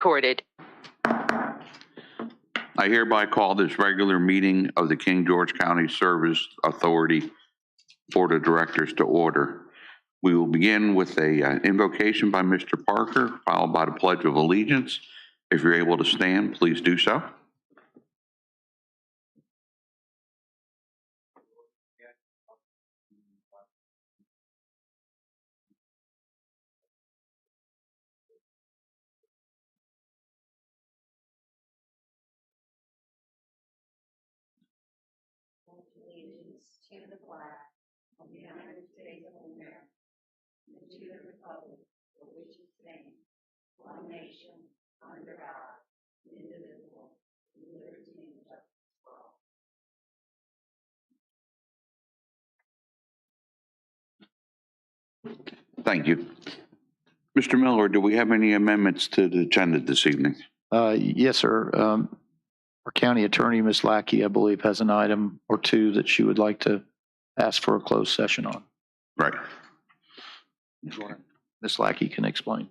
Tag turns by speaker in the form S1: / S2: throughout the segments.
S1: Recorded.
S2: I hereby call this regular meeting of the King George County Service Authority Board of Directors to order. We will begin with a invocation by Mr. Parker, followed by the Pledge of Allegiance. If you're able to stand, please do so.
S3: Allegiance to the flag of the United States of America and to the republic for which it stands, one nation, under God, indivisible, with liberty and justice for all.
S2: Thank you. Mr. Miller, do we have any amendments to the agenda this evening?
S4: Yes, sir. Our county attorney, Ms. Lackey, I believe, has an item or two that she would like to ask for a closed session on.
S2: Right.
S4: Ms. Lackey can explain.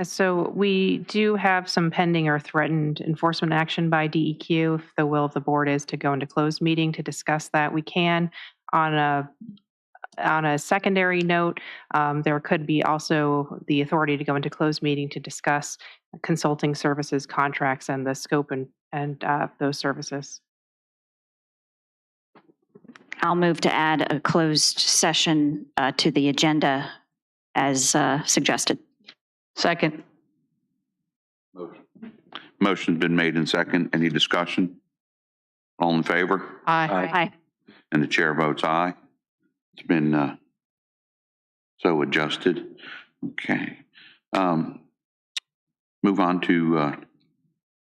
S5: So we do have some pending or threatened enforcement action by DEQ. If the will of the board is to go into closed meeting to discuss that, we can. On a secondary note, there could be also the authority to go into closed meeting to discuss consulting services contracts and the scope and those services.
S6: I'll move to add a closed session to the agenda as suggested.
S1: Second.
S2: Motion's been made and second. Any discussion? All in favor?
S1: Aye.
S6: Aye.
S2: And the chair votes aye. It's been so adjusted. Okay. Move on to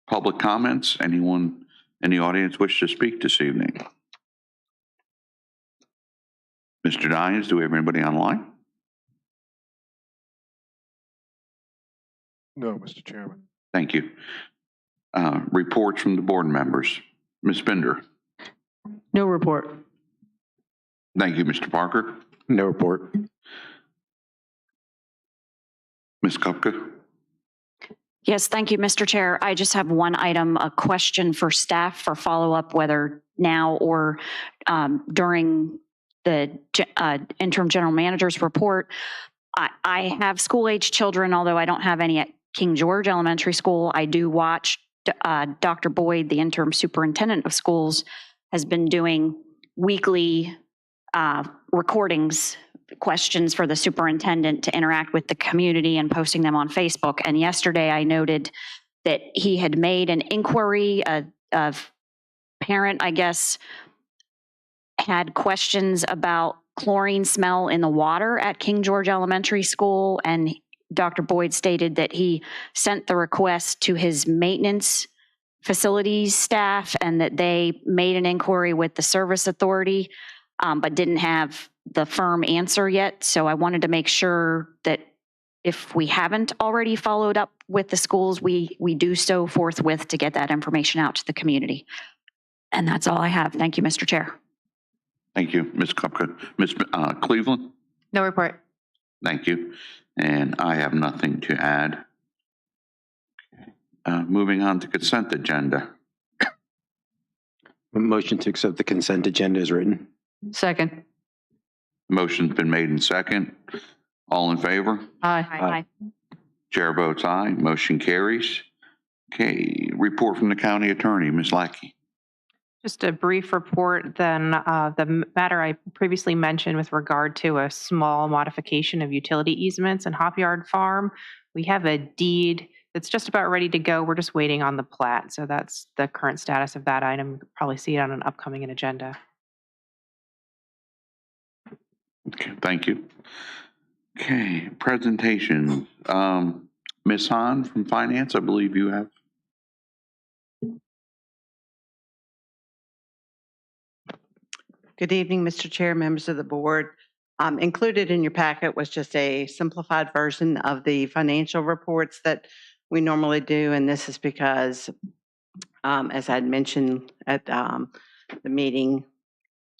S2: public comments. Anyone in the audience wish to speak this evening? Mr. Dines, do we have anybody online?
S7: No, Mr. Chairman.
S2: Thank you. Reports from the board members. Ms. Bender.
S1: No report.
S2: Thank you, Mr. Parker.
S7: No report.
S2: Ms. Kupka.
S6: Yes, thank you, Mr. Chair. I just have one item, a question for staff for follow-up, whether now or during the interim general manager's report. I have school-age children, although I don't have any at King George Elementary School. I do watch Dr. Boyd, the interim superintendent of schools, has been doing weekly recordings, questions for the superintendent to interact with the community and posting them on Facebook. And yesterday I noted that he had made an inquiry, a parent, I guess, had questions about chlorine smell in the water at King George Elementary School. And Dr. Boyd stated that he sent the request to his maintenance facilities staff and that they made an inquiry with the service authority, but didn't have the firm answer yet. So I wanted to make sure that if we haven't already followed up with the schools, we do so forthwith to get that information out to the community. And that's all I have. Thank you, Mr. Chair.
S2: Thank you, Ms. Kupka. Ms. Cleveland.
S1: No report.
S2: Thank you. And I have nothing to add. Moving on to consent agenda.
S7: Motion to accept the consent agenda is written.
S1: Second.
S2: Motion's been made in second. All in favor?
S1: Aye.
S6: Aye.
S2: Chair votes aye. Motion carries. Okay, report from the county attorney, Ms. Lackey.
S5: Just a brief report, then the matter I previously mentioned with regard to a small modification of utility easements in Hop Yard Farm. We have a deed that's just about ready to go. We're just waiting on the plat. So that's the current status of that item. You'll probably see it on an upcoming agenda.
S2: Okay, thank you. Okay, presentation. Ms. Hahn from Finance, I believe you have.
S8: Good evening, Mr. Chair, members of the board. Included in your packet was just a simplified version of the financial reports that we normally do, and this is because, as I had mentioned at the meeting,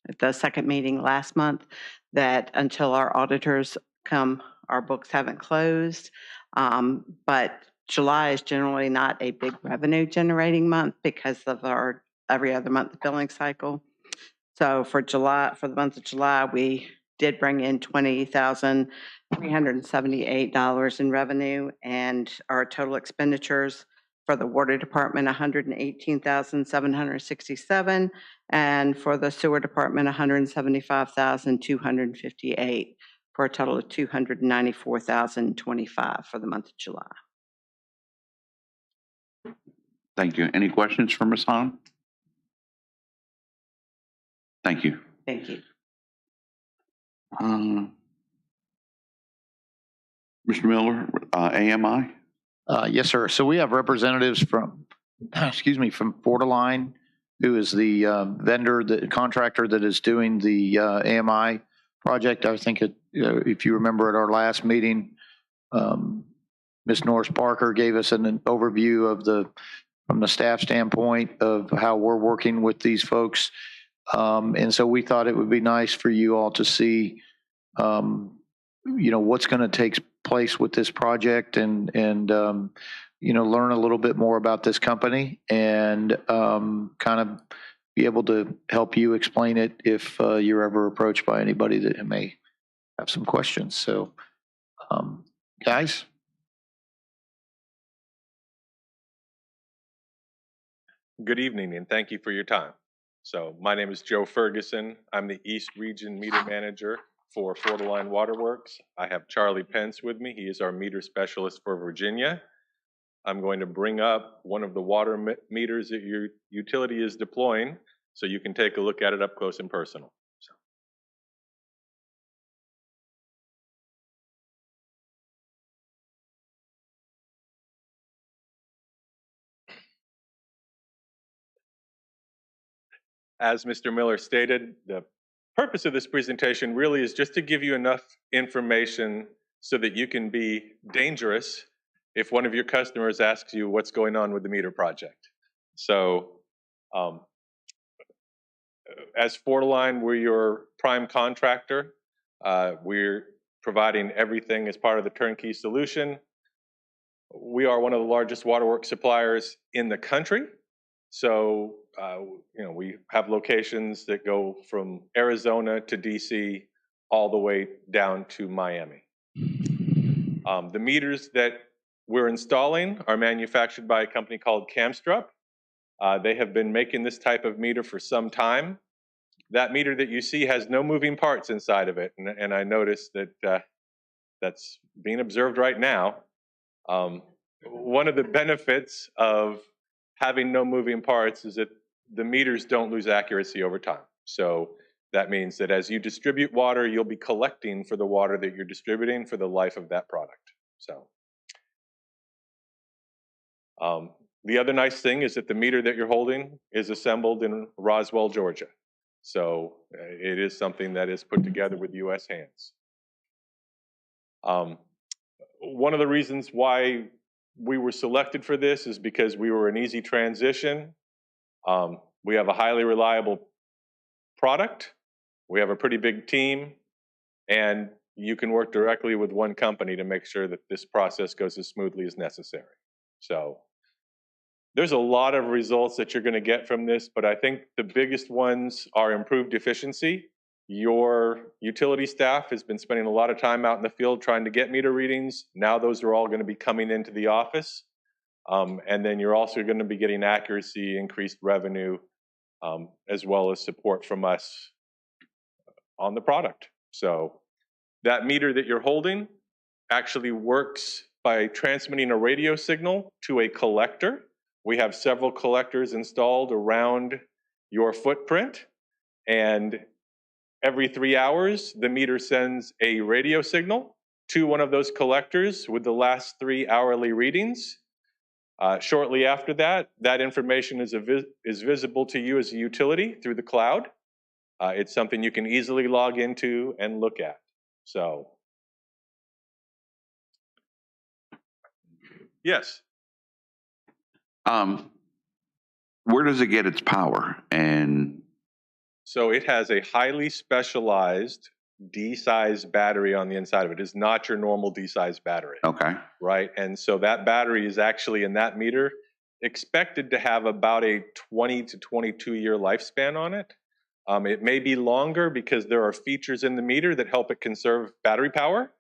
S8: at the second meeting last month, that until our auditors come, our books haven't closed. But July is generally not a big revenue generating month because of our every other month billing cycle. So for July, for the month of July, we did bring in $20,378 in revenue, and our total expenditures for the water department, $118,767, and for the sewer department, $175,258, for a total of $294,025 for the month of July.
S2: Thank you. Any questions for Ms. Hahn? Thank you.
S8: Thank you.
S2: Mr. Miller, AMI?
S4: Yes, sir. So we have representatives from, from Fortiline, who is the vendor, the contractor that is doing the AMI project. I think if you remember at our last meeting, Ms. Norris Parker gave us an overview of from the staff standpoint of how we're working with these folks. And so we thought it would be nice for you all to see, what's going to take place with this project and learn a little bit more about this company and kind of be able to help you explain it if you're ever approached by anybody that may have some questions. So, guys.
S9: Good evening, and thank you for your time. So my name is Joe Ferguson. I'm the East Region Meter Manager for Fortiline Waterworks. I have Charlie Pence with me. He is our meter specialist for Virginia. I'm going to bring up one of the water meters that your utility is deploying so you can take a look at it up close and personal. As Mr. Miller stated, the purpose of this presentation really is just to give you enough information so that you can be dangerous if one of your customers asks you what's going on with the meter project. So as Fortiline, we're your prime contractor. We're providing everything as part of the turnkey solution. We are one of the largest waterworks suppliers in the country. So, we have locations that go from Arizona to DC all the way down to Miami. The meters that we're installing are manufactured by a company called Camstrup. They have been making this type of meter for some time. That meter that you see has no moving parts inside of it, and I noticed that that's being observed right now. One of the benefits of having no moving parts is that the meters don't lose accuracy over time. So that means that as you distribute water, you'll be collecting for the water that you're distributing for the life of that product. So the other nice thing is that the meter that you're holding is assembled in Roswell, Georgia. So it is something that is put together with US hands. One of the reasons why we were selected for this is because we were an easy transition. We have a highly reliable product. We have a pretty big team, and you can work directly with one company to make sure that this process goes as smoothly as necessary. So there's a lot of results that you're going to get from this, but I think the biggest ones are improved efficiency. Your utility staff has been spending a lot of time out in the field trying to get meter readings. Now those are all going to be coming into the office. And then you're also going to be getting accuracy, increased revenue, as well as support from us on the product. So that meter that you're holding actually works by transmitting a radio signal to a collector. We have several collectors installed around your footprint, and every 3 hours, the meter sends a radio signal to one of those collectors with the last 3 hourly readings. Shortly after that, that information is visible to you as a utility through the cloud. It's something you can easily log into and look at. So, yes.
S2: Where does it get its power? And
S9: so it has a highly specialized D-size battery on the inside of it. It is not your normal D-size battery,
S2: Okay,
S9: right? And so that battery is actually in that meter expected to have about a 20 to 22 year lifespan on it. It may be longer because there are features in the meter that help it conserve battery power.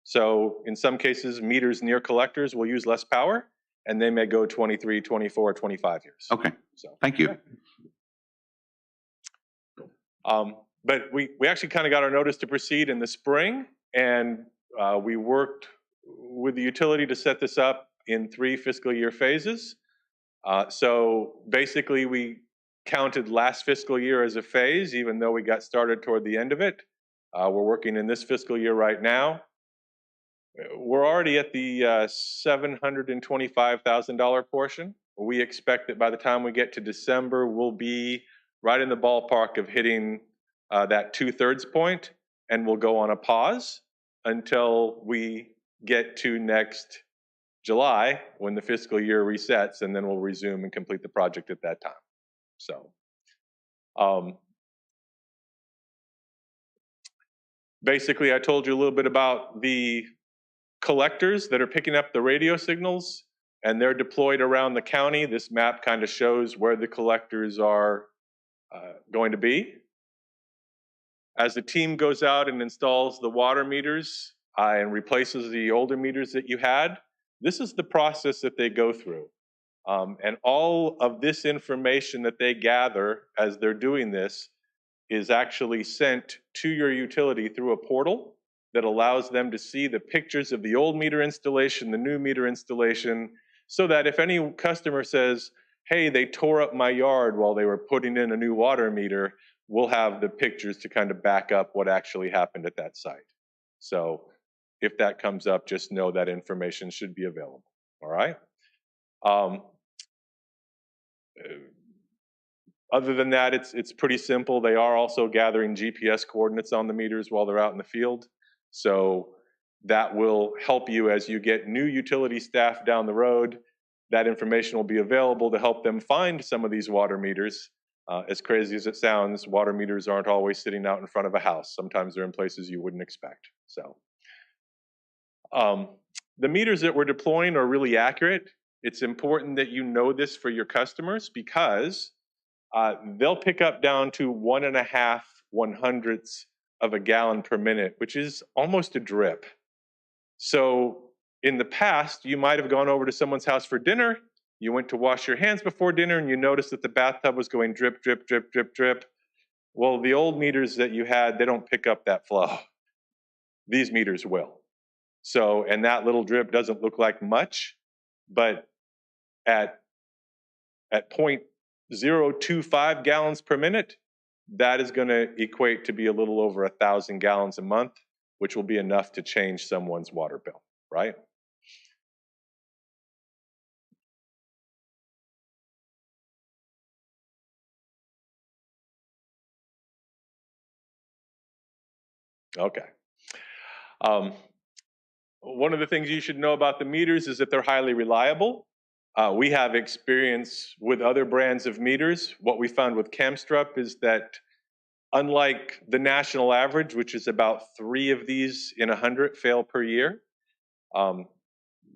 S9: So in some cases, meters near collectors will use less power, and they may go 23, 24, 25 years.
S2: okay,
S9: So,
S2: thank you.
S9: but we actually kind of got our notice to proceed in the spring, and we worked with the utility to set this up in 3 fiscal year phases. So basically, we counted last fiscal year as a phase, even though we got started toward the end of it. We're working in this fiscal year right now. We're already at the $725,000 portion. We expect that by the time we get to December, we'll be right in the ballpark of hitting that 2/3 point, and we'll go on a pause until we get to next July when the fiscal year resets, and then we'll resume and complete the project at that time. So, basically, I told you a little bit about the collectors that are picking up the radio signals, and they're deployed around the county. This map kind of shows where the collectors are going to be. As the team goes out and installs the water meters and replaces the older meters that you had, this is the process that they go through. And all of this information that they gather as they're doing this is actually sent to your utility through a portal that allows them to see the pictures of the old meter installation, the new meter installation, so that if any customer says, hey, they tore up my yard while they were putting in a new water meter, we'll have the pictures to kind of back up what actually happened at that site. So if that comes up, just know that information should be available, all right? Other than that, it's pretty simple. They are also gathering GPS coordinates on the meters while they're out in the field. So that will help you as you get new utility staff down the road. That information will be available to help them find some of these water meters. As crazy as it sounds, water meters aren't always sitting out in front of a house. Sometimes they're in places you wouldn't expect. So the meters that we're deploying are really accurate. It's important that you know this for your customers because they'll pick up down to 1.5 1/100ths of a gallon per minute, which is almost a drip. So in the past, you might have gone over to someone's house for dinner, you went to wash your hands before dinner, and you noticed that the bathtub was going drip, drip, drip, drip, drip. Well, the old meters that you had, they don't pick up that flow. These meters will. So, and that little drip doesn't look like much, but at 0.025 gallons per minute, that is going to equate to be a little over 1,000 gallons a month, which will be enough to change someone's water bill, right? Okay. One of the things you should know about the meters is that they're highly reliable. We have experience with other brands of meters. What we found with Camstrup is that unlike the national average, which is about 3 of these in 100 fail per year,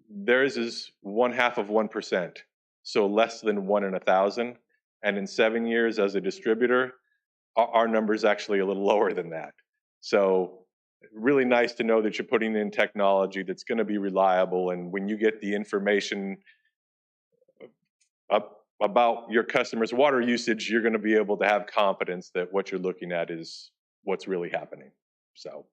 S9: theirs is 0.5%, so less than 1 in 1,000. And in 7 years as a distributor, our number is actually a little lower than that. So really nice to know that you're putting in technology that's going to be reliable, and when you get the information about your customer's water usage, you're going to be able to have confidence that what you're looking at is what's really happening. So.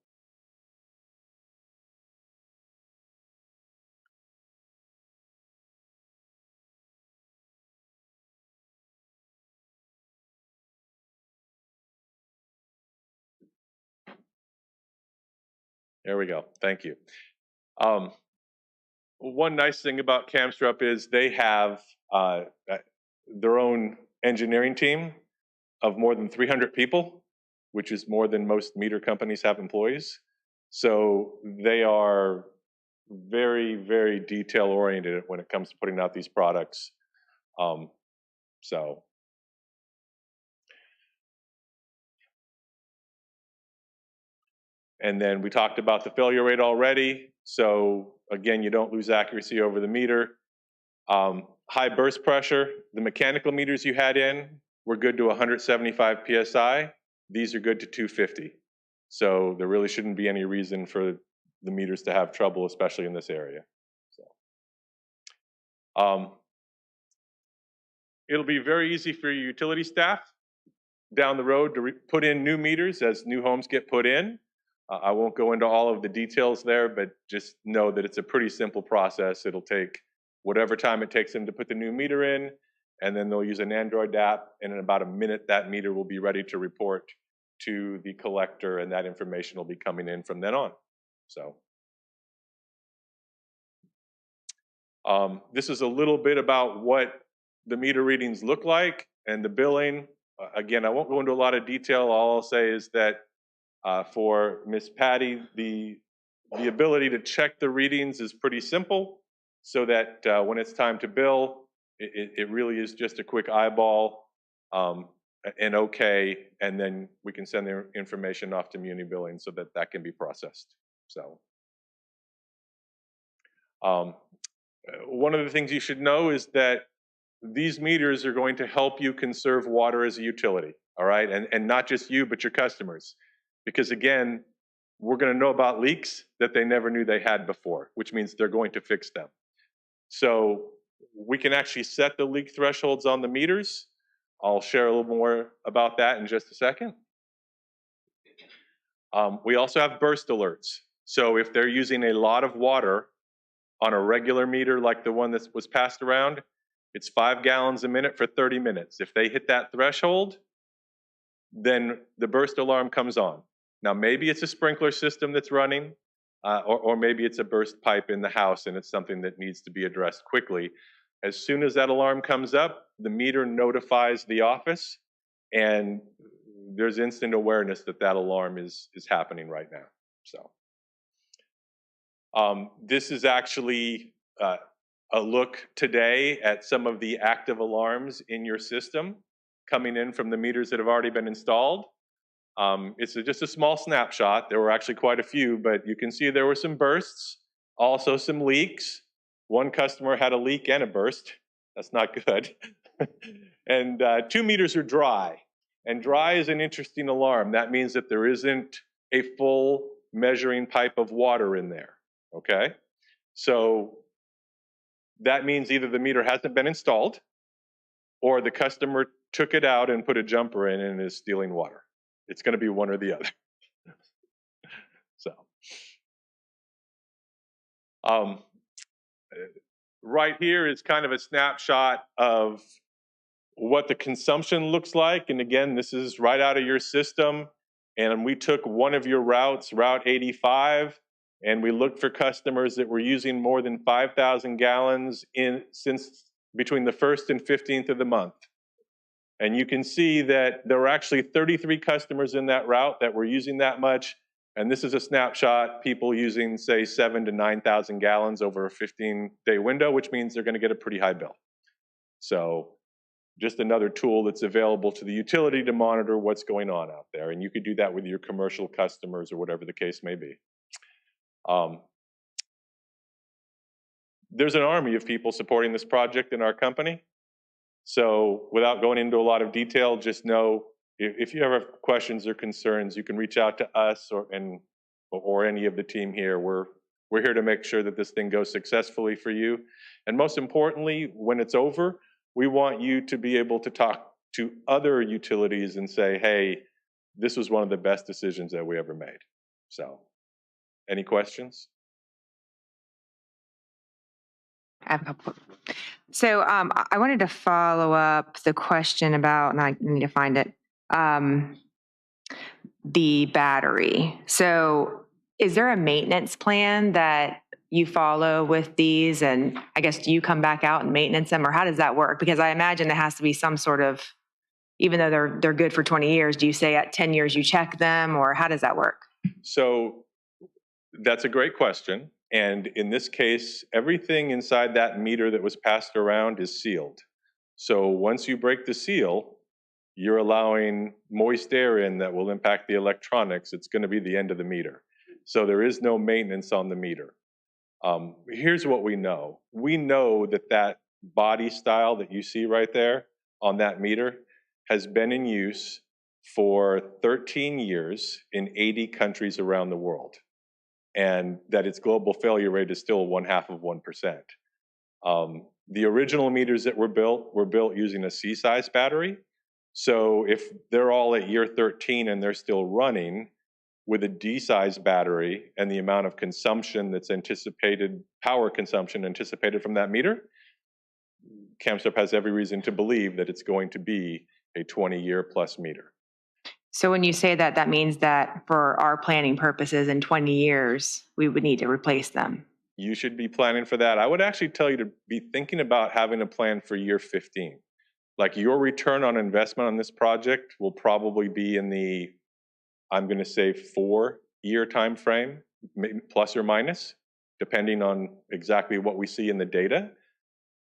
S9: There we go. Thank you. One nice thing about Camstrup is they have their own engineering team of more than 300 people, which is more than most meter companies have employees. So they are very, very detail oriented when it comes to putting out these products. So. And then we talked about the failure rate already. So again, you don't lose accuracy over the meter. High burst pressure, the mechanical meters you had in were good to 175 PSI. These are good to 250. So there really shouldn't be any reason for the meters to have trouble, especially in this area. So, it'll be very easy for your utility staff down the road to put in new meters as new homes get put in. I won't go into all of the details there, but just know that it's a pretty simple process. It'll take whatever time it takes them to put the new meter in, and then they'll use an Android app, and in about a minute, that meter will be ready to report to the collector, and that information will be coming in from then on. So, this is a little bit about what the meter readings look like and the billing. Again, I won't go into a lot of detail. All I'll say is that for Miss Patty, the ability to check the readings is pretty simple, so that when it's time to bill, it really is just a quick eyeball and okay, and then we can send the information off to Muni Billing so that that can be processed. So, one of the things you should know is that these meters are going to help you conserve water as a utility, all right? And not just you, but your customers. Because again, we're going to know about leaks that they never knew they had before, which means they're going to fix them. So we can actually set the leak thresholds on the meters. I'll share a little more about that in just a second. We also have burst alerts. So if they're using a lot of water on a regular meter like the one that was passed around, it's 5 gallons a minute for 30 minutes. If they hit that threshold, then the burst alarm comes on. Now, maybe it's a sprinkler system that's running, or maybe it's a burst pipe in the house and it's something that needs to be addressed quickly. As soon as that alarm comes up, the meter notifies the office, and there's instant awareness that that alarm is happening right now. So, this is actually a look today at some of the active alarms in your system coming in from the meters that have already been installed. It's just a small snapshot. There were actually quite a few, but you can see there were some bursts, also some leaks. One customer had a leak and a burst. That's not good. And 2 meters are dry. And dry is an interesting alarm. That means that there isn't a full measuring pipe of water in there, okay? So that means either the meter hasn't been installed or the customer took it out and put a jumper in and is stealing water. It's going to be one or the other. So, right here is kind of a snapshot of what the consumption looks like. And again, this is right out of your system. And we took one of your routes, Route 85, and we looked for customers that were using more than 5,000 gallons since between the 1st and 15th of the month. And you can see that there were actually 33 customers in that route that were using that much. And this is a snapshot, people using, say, 7,000 to 9,000 gallons over a 15-day window, which means they're going to get a pretty high bill. So just another tool that's available to the utility to monitor what's going on out there. And you could do that with your commercial customers or whatever the case may be. There's an army of people supporting this project in our company. So without going into a lot of detail, just know if you ever have questions or concerns, you can reach out to us or any of the team here. We're here to make sure that this thing goes successfully for you. And most importantly, when it's over, we want you to be able to talk to other utilities and say, hey, this was one of the best decisions that we ever made. So, any questions?
S10: I have a couple. So I wanted to follow up the question about, and I need to find it, the battery. So is there a maintenance plan that you follow with these? And I guess, do you come back out and maintenance them, or how does that work? Because I imagine there has to be some sort of, even though they're good for 20 years, do you say at 10 years you check them, or how does that work?
S9: So that's a great question. And in this case, everything inside that meter that was passed around is sealed. So once you break the seal, you're allowing moist air in that will impact the electronics. It's going to be the end of the meter. So there is no maintenance on the meter. Here's what we know. We know that that body style that you see right there on that meter has been in use for 13 years in 80 countries around the world, and that its global failure rate is still 0.5%. The original meters that were built using a C-size battery. So if they're all at year 13 and they're still running with a D-size battery and the amount of consumption that's anticipated, power consumption anticipated from that meter, CAMSTEP has every reason to believe that it's going to be a 20-year plus meter.
S10: So when you say that, that means that for our planning purposes in 20 years, we would need to replace them.
S9: You should be planning for that. I would actually tell you to be thinking about having a plan for year 15. Like, your return on investment on this project will probably be in the, I'm going to say, 4-year time frame, plus or minus, depending on exactly what we see in the data.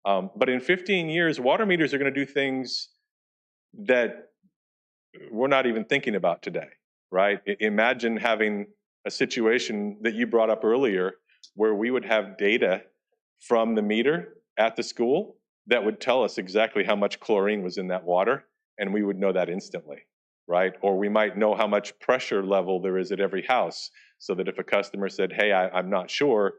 S9: But in 15 years, water meters are going to do things that we're not even thinking about today, right? Imagine having a situation that you brought up earlier where we would have data from the meter at the school that would tell us exactly how much chlorine was in that water, and we would know that instantly, right? Or we might know how much pressure level there is at every house, so that if a customer said, hey, I'm not sure,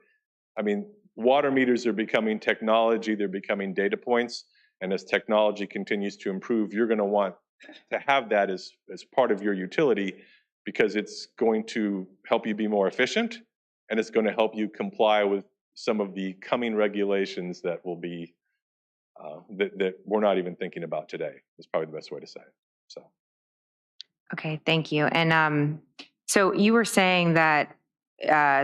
S9: I mean, water meters are becoming technology, they're becoming data points, and as technology continues to improve, you're going to want to have that as part of your utility, because it's going to help you be more efficient, and it's going to help you comply with some of the coming regulations that will be that we're not even thinking about today, is probably the best way to say it. So,
S10: Okay, thank you. And so you were saying that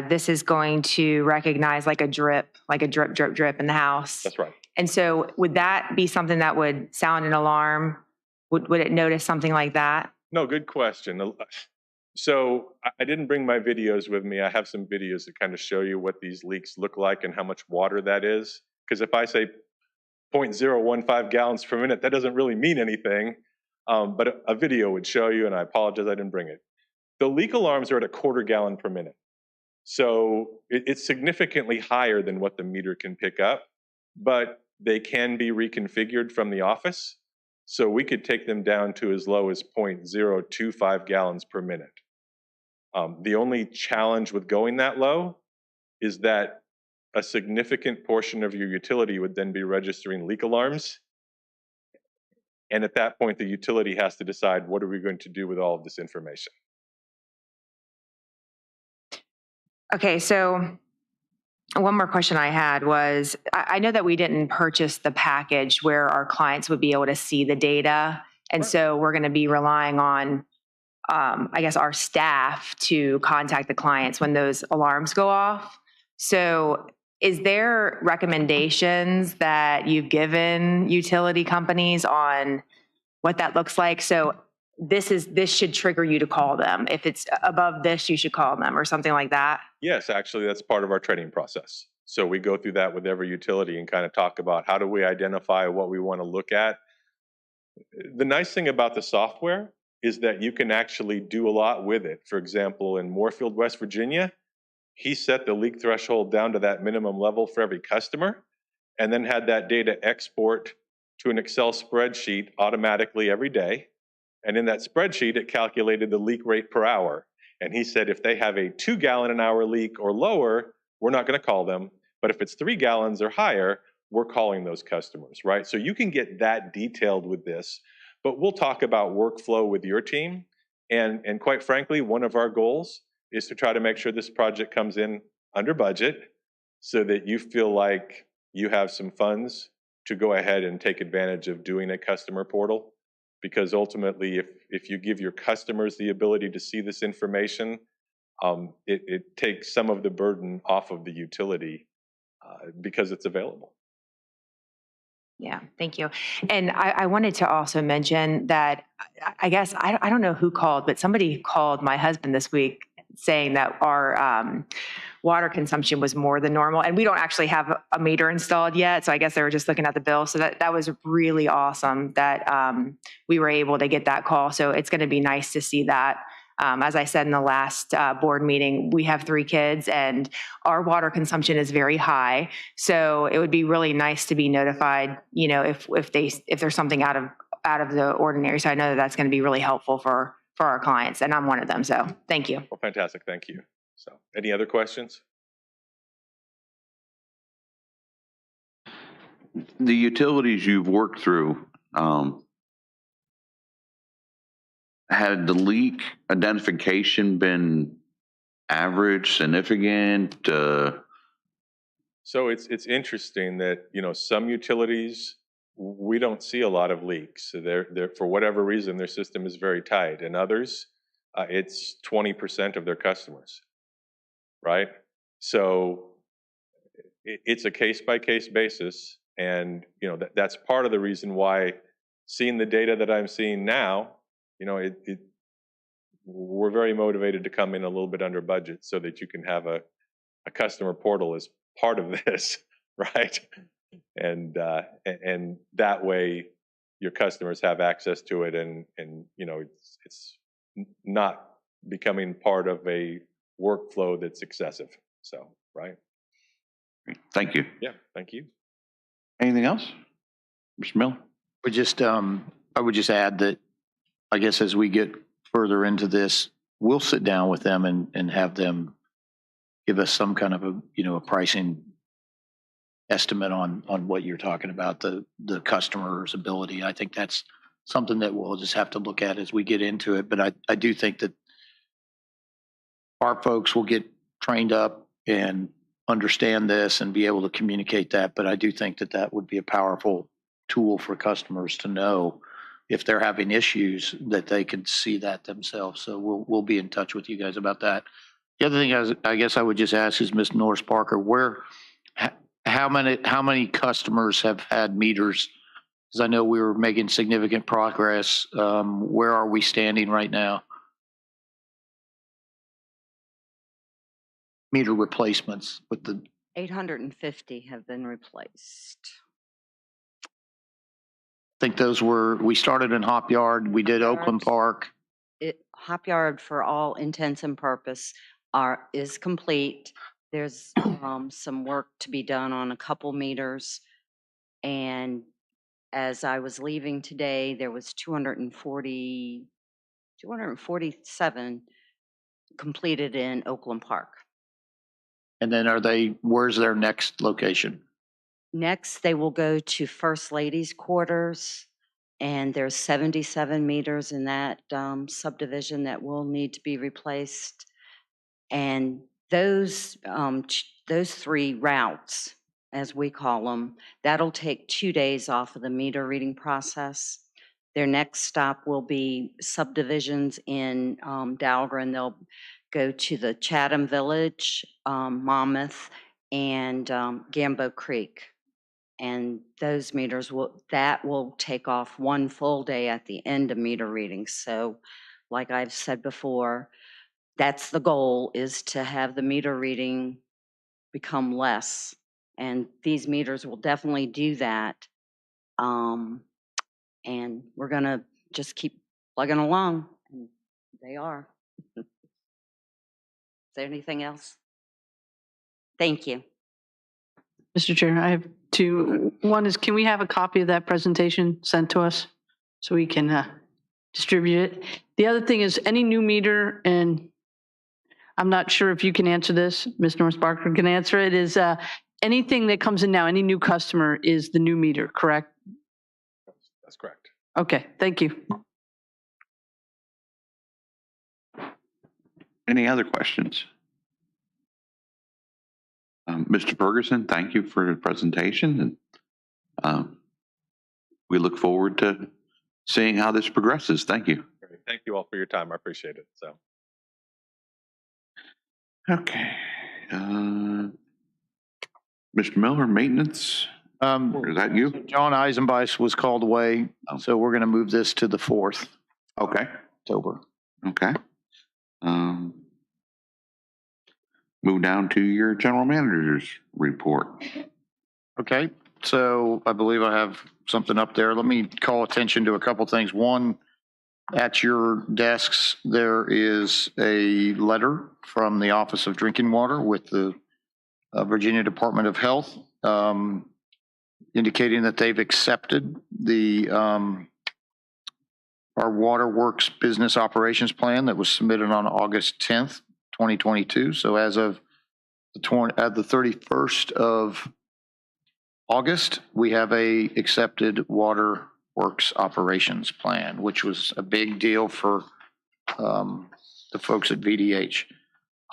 S10: this is going to recognize like a drip, drip in the house.
S9: that's right.
S10: And so would that be something that would sound an alarm? Would it notice something like that?
S9: No, good question. So I didn't bring my videos with me. I have some videos that kind of show you what these leaks look like and how much water that is. Because if I say 0.015 gallons per minute, that doesn't really mean anything. But a video would show you, and I apologize I didn't bring it. The leak alarms are at 1/4 gallon per minute. So it's significantly higher than what the meter can pick up, but they can be reconfigured from the office. So we could take them down to as low as 0.025 gallons per minute. The only challenge with going that low is that a significant portion of your utility would then be registering leak alarms. And at that point, the utility has to decide, what are we going to do with all of this information?
S10: Okay, so one more question I had was, I know that we didn't purchase the package where our clients would be able to see the data. And so we're going to be relying on, I guess, our staff to contact the clients when those alarms go off. So is there recommendations that you've given utility companies on what that looks like? So this should trigger you to call them. If it's above this, you should call them, or something like that?
S9: Yes, actually, that's part of our training process. So we go through that with every utility and kind of talk about how do we identify what we want to look at. The nice thing about the software is that you can actually do a lot with it. For example, in Moorfield, West Virginia, he set the leak threshold down to that minimum level for every customer, and then had that data export to an Excel spreadsheet automatically every day. And in that spreadsheet, it calculated the leak rate per hour. And he said, if they have a 2 gallon an hour leak or lower, we're not going to call them. But if it's 3 gallons or higher, we're calling those customers, right? So you can get that detailed with this, but we'll talk about workflow with your team. And quite frankly, one of our goals is to try to make sure this project comes in under budget so that you feel like you have some funds to go ahead and take advantage of doing a customer portal. Because ultimately, if you give your customers the ability to see this information, it takes some of the burden off of the utility because it's available.
S10: Yeah, thank you. And I wanted to also mention that, I guess, I don't know who called, but somebody called my husband this week saying that our water consumption was more than normal. And we don't actually have a meter installed yet. So I guess they were just looking at the bill. So that was really awesome that we were able to get that call. So it's going to be nice to see that As I said in the last board meeting, we have 3 kids and our water consumption is very high. So it would be really nice to be notified, you know, if there's something out of the ordinary. So I know that that's going to be really helpful for our clients, and I'm one of them. So thank you.
S9: Well, fantastic. Thank you. So, any other questions?
S2: The utilities you've worked through, had the leak identification been average, significant?
S9: So it's interesting that, you know, some utilities, we don't see a lot of leaks. So they're for whatever reason, their system is very tight. And others, it's 20% of their customers, right? So it's a case-by-case basis. And, you know, that's part of the reason why, seeing the data that I'm seeing now, you know, we're very motivated to come in a little bit under budget so that you can have a customer portal as part of this, right? And that way your customers have access to it, and you know, it's not becoming part of a workflow that's excessive. So, right?
S2: Thank you.
S9: Yeah, thank you.
S2: Anything else? Mr. Miller?
S4: I would just add that, I guess as we get further into this, we'll sit down with them and have them give us some kind of a pricing estimate on what you're talking about, the customer's ability. I think that's something that we'll just have to look at as we get into it. But I do think that our folks will get trained up and understand this and be able to communicate that. But I do think that would be a powerful tool for customers to know if they're having issues, that they can see that themselves. So we'll be in touch with you guys about that. The other thing I guess I would just ask is, Ms. Norris Parker, how many customers have had meters? Because I know we were making significant progress. Where are we standing right now? Meter replacements with the
S11: 850 have been replaced.
S4: I think we started in Hop Yard, we did Oakland Park.
S11: Hop Yard, for all intents and purpose, is complete. There's some work to be done on a couple meters. And as I was leaving today, there was 247 completed in Oakland Park.
S4: And then where's their next location?
S11: Next, they will go to First Lady's quarters, and there's 77 meters in that subdivision that will need to be replaced. And those 3 routes, as we call them, that'll take 2 days off of the meter reading process. Their next stop will be subdivisions in Dahlgren. They'll go to the Chatham Village, Monmouth, and Gambo Creek. And those meters will take off 1 full day at the end of meter readings. So like I've said before, that's the goal, is to have the meter reading become less. And these meters will definitely do that. And we're going to just keep plugging along. And they are. Is there anything else? Thank you.
S1: Mr. Chair, I have 2. One is, can we have a copy of that presentation sent to us so we can distribute it? The other thing is, any new meter, and I'm not sure if you can answer this, Ms. Norris Parker can answer it, is anything that comes in now, any new customer is the new meter, correct?
S9: That's correct.
S1: Okay, thank you.
S2: Any other questions? Mr. Ferguson, thank you for the presentation, and we look forward to seeing how this progresses. Thank you.
S9: Great. Thank you all for your time. I appreciate it. So,
S2: okay, Mr. Miller, maintenance. Is that you?
S4: John Eisenbeis was called away, so we're going to move this to the 4th.
S2: Okay.
S4: October.
S2: Okay. Move down to your general manager's report.
S4: Okay, so I believe I have something up there. Let me call attention to a couple things. One, At your desks, there is a letter from the Office of Drinking Water with the Virginia Department of Health indicating that they've accepted the our Waterworks Business Operations Plan that was submitted on August 10th, 2022. So as of the 31st of August, we have a accepted Waterworks Operations Plan, which was a big deal for the folks at VDH.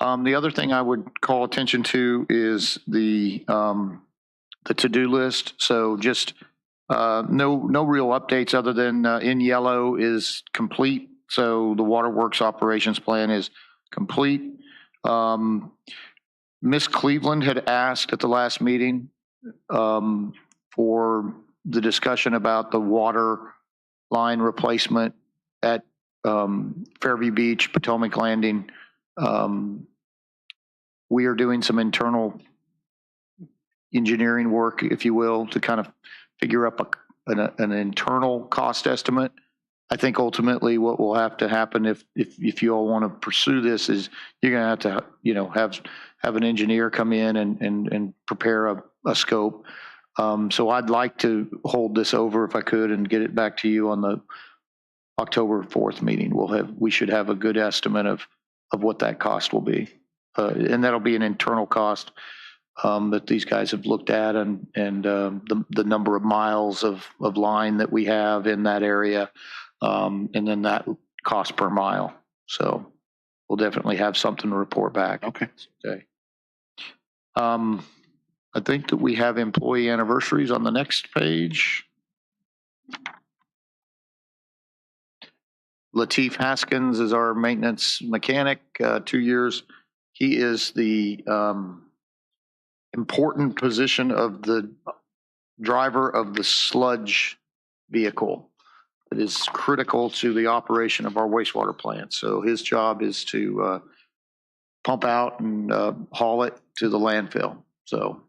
S4: The other thing I would call attention to is the to-do list. So just no real updates other than in yellow is complete. So the Waterworks Operations Plan is complete. Miss Cleveland had asked at the last meeting for the discussion about the water line replacement at Fairview Beach, Potomac Landing. We are doing some internal engineering work, if you will, to kind of figure up an internal cost estimate. I think ultimately what will have to happen if you all want to pursue this is you're going to have to, have an engineer come in and prepare a scope. So I'd like to hold this over if I could and get it back to you on the October 4th meeting. We should have a good estimate of what that cost will be. And that'll be an internal cost that these guys have looked at and the number of miles of line that we have in that area. And then that cost per mile. So we'll definitely have something to report back.
S2: Okay.
S4: I think that we have employee anniversaries on the next page. Lateef Haskins is our maintenance mechanic, 2 years. He is the important position of the driver of the sludge vehicle that is critical to the operation of our wastewater plant. So his job is to pump out and haul it to the landfill. So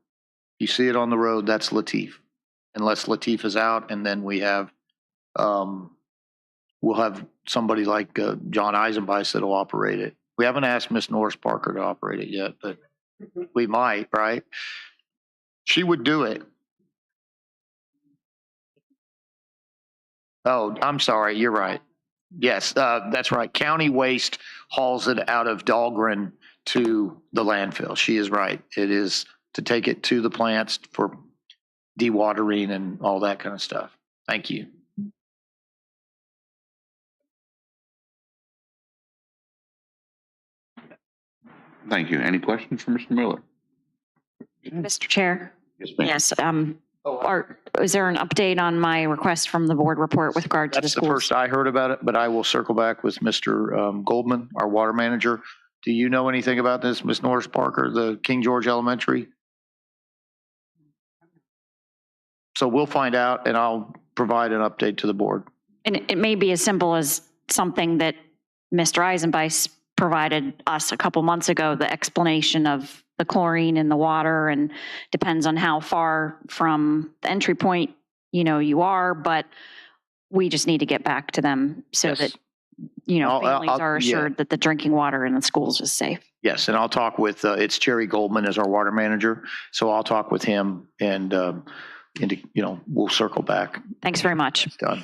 S4: you see it on the road, that's Lateef. Unless Lateef is out, and then we have, we'll have somebody like John Eisenbeis that'll operate it. We haven't asked Miss Norris Parker to operate it yet, but we might, right? She would do it. Oh, I'm sorry. You're right. Yes, that's right. County Waste hauls it out of Dahlgren to the landfill. She is right. It is to take it to the plants for dewatering and all that kind of stuff. Thank you.
S2: Thank you. Any questions for Mr. Miller?
S6: Mr. Chair?
S2: Yes, ma'am.
S6: Yes. Is there an update on my request from the board report with regard to the
S4: That's the
S6: schools?
S4: first I heard about it, but I will circle back with Mr. Goldman, our water manager. Do you know anything about this, Ms. Norris Parker, the King George Elementary? So we'll find out and I'll provide an update to the board.
S6: And it may be as simple as something that Mr. Eisenbeis provided us a couple months ago, the explanation of the chlorine in the water, and depends on how far from the entry point, you are, but we just need to get back to them so that, families are assured that the drinking water in the schools is safe.
S4: Yes, and I'll talk with, it's Jerry Goldman as our water manager. So I'll talk with him and, we'll circle back.
S6: Thanks very much.
S4: It's done.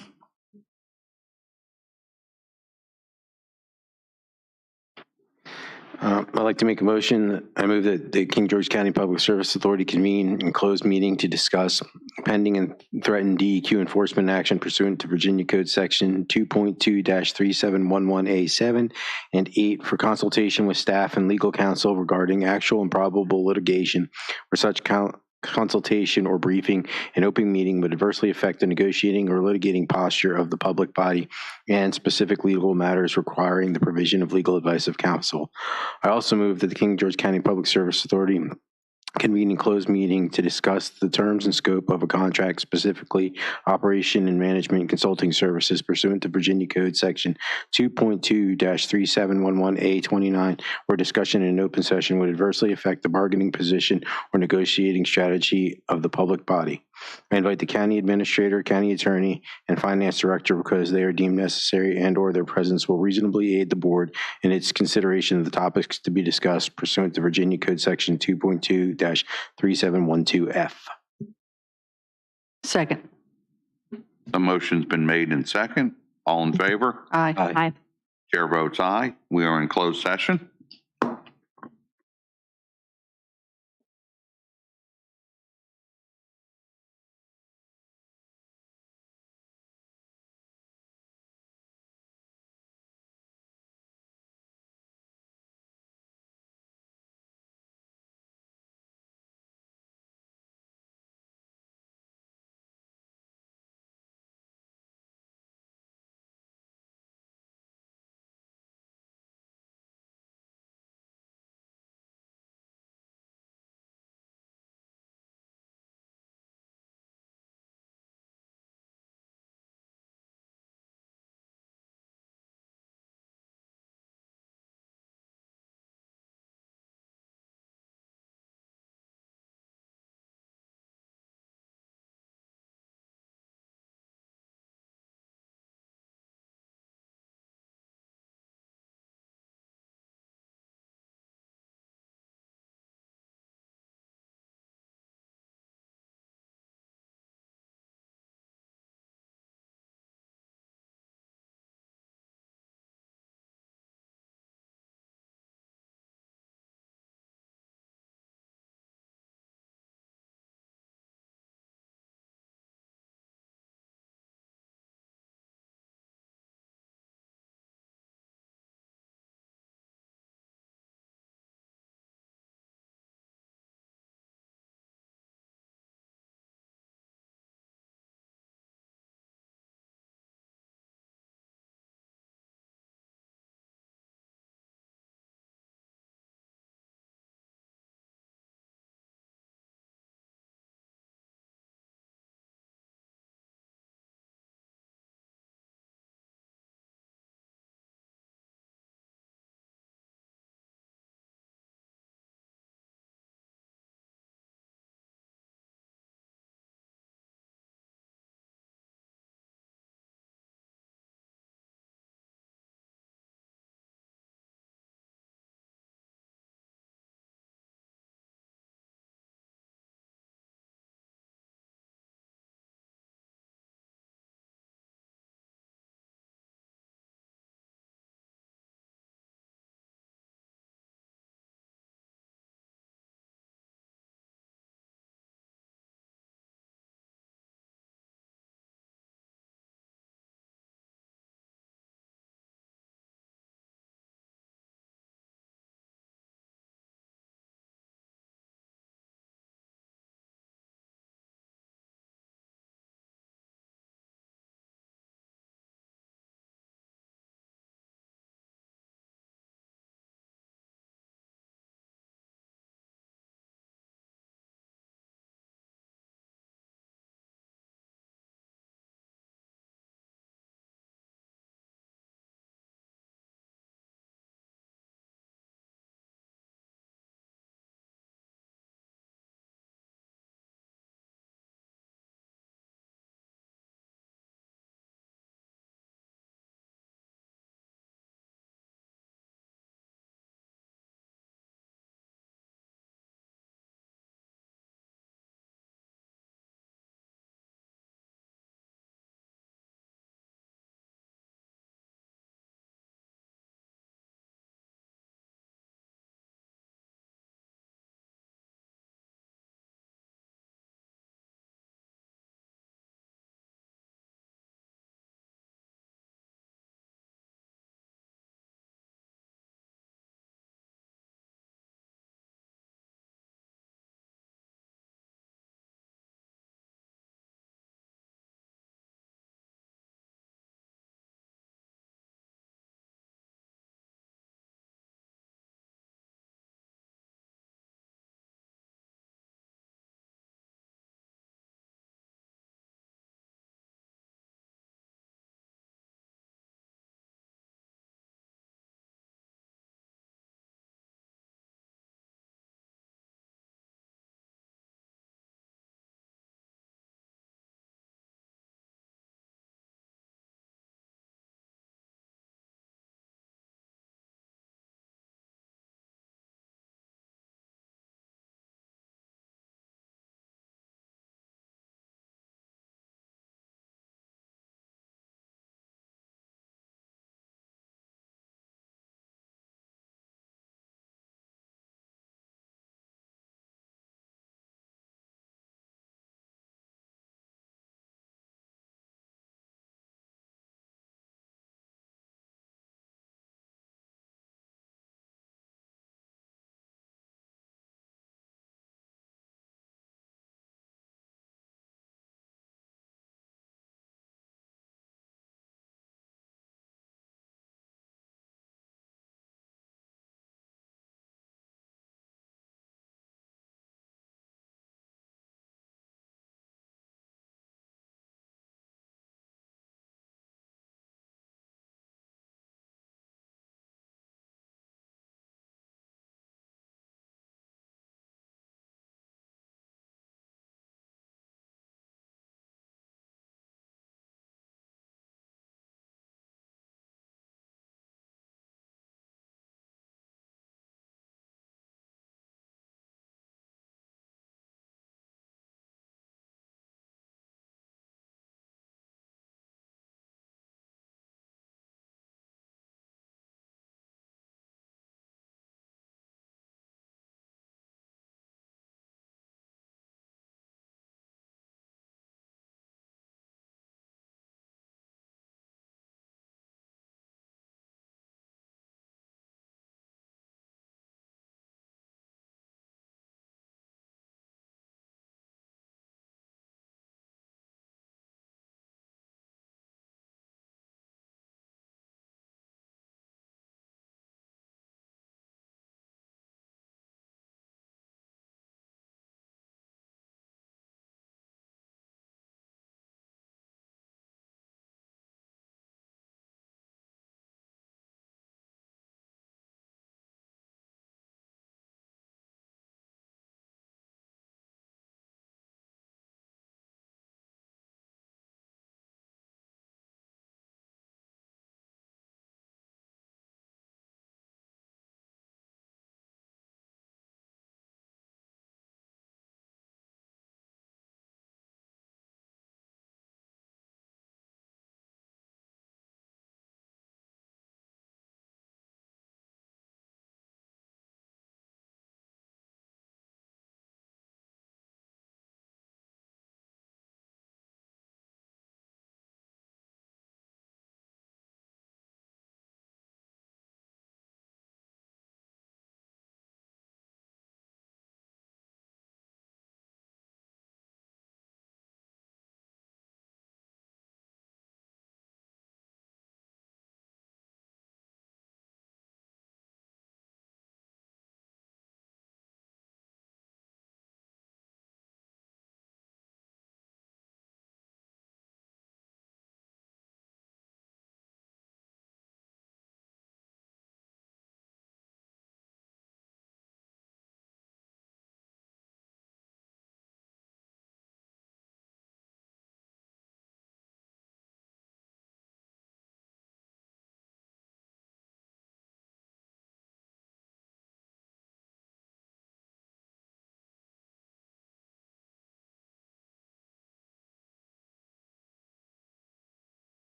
S7: I'd like to make a motion. I move that the King George County Public Service Authority convene in closed meeting to discuss pending and threatened DEQ enforcement action pursuant to Virginia Code Section 2.2-3711A7 and 8 for consultation with staff and legal counsel regarding actual and probable litigation where such consultation or briefing in open meeting would adversely affect the negotiating or litigating posture of the public body and specific legal matters requiring the provision of legal advice of counsel. I also move that the King George County Public Service Authority convene in closed meeting to discuss the terms and scope of a contract, specifically operation and management consulting services pursuant to Virginia Code Section 2.2-3711A29, where discussion in an open session would adversely affect the bargaining position or negotiating strategy of the public body. I invite the county administrator, county attorney, and finance director because they are deemed necessary and/or their presence will reasonably aid the board in its consideration of the topics to be discussed pursuant to Virginia Code Section 2.2-3712F.
S1: Second.
S2: The motion's been made in second. All in favor?
S1: Aye.
S6: Aye.
S2: Chair votes aye. We are in closed session.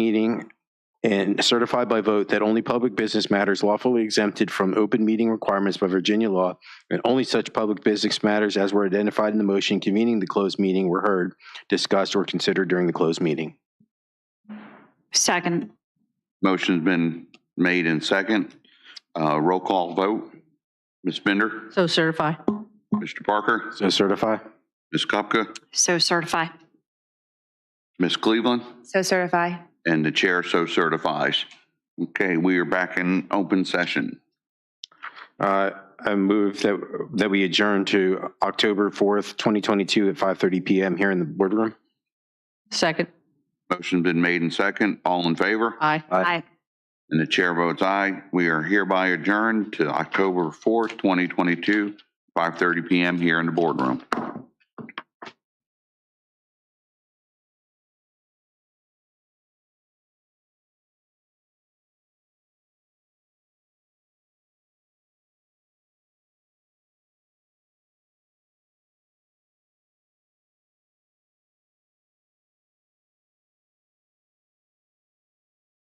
S7: meeting and certified by vote that only public business matters lawfully exempted from open meeting requirements by Virginia law, and only such public business matters as were identified in the motion convening the closed meeting were heard, discussed, or considered during the closed meeting.
S6: Second.
S2: Motion's been made in second. Roll call vote. Ms. Bender?
S1: So certify.
S2: Mr. Parker?
S7: So certify.
S2: Ms. Kupka?
S6: So certify.
S2: Ms. Cleveland?
S10: So certify.
S2: And the chair so certifies. Okay, we are back in open session.
S7: I move that we adjourn to October 4th, 2022 at 5:30 PM here in the boardroom.
S1: Second.
S2: Motion's been made in second. All in favor?
S1: Aye.
S6: Aye.
S2: And the chair votes aye. We are hereby adjourned to October 4th, 2022, 5:30 PM here in the boardroom.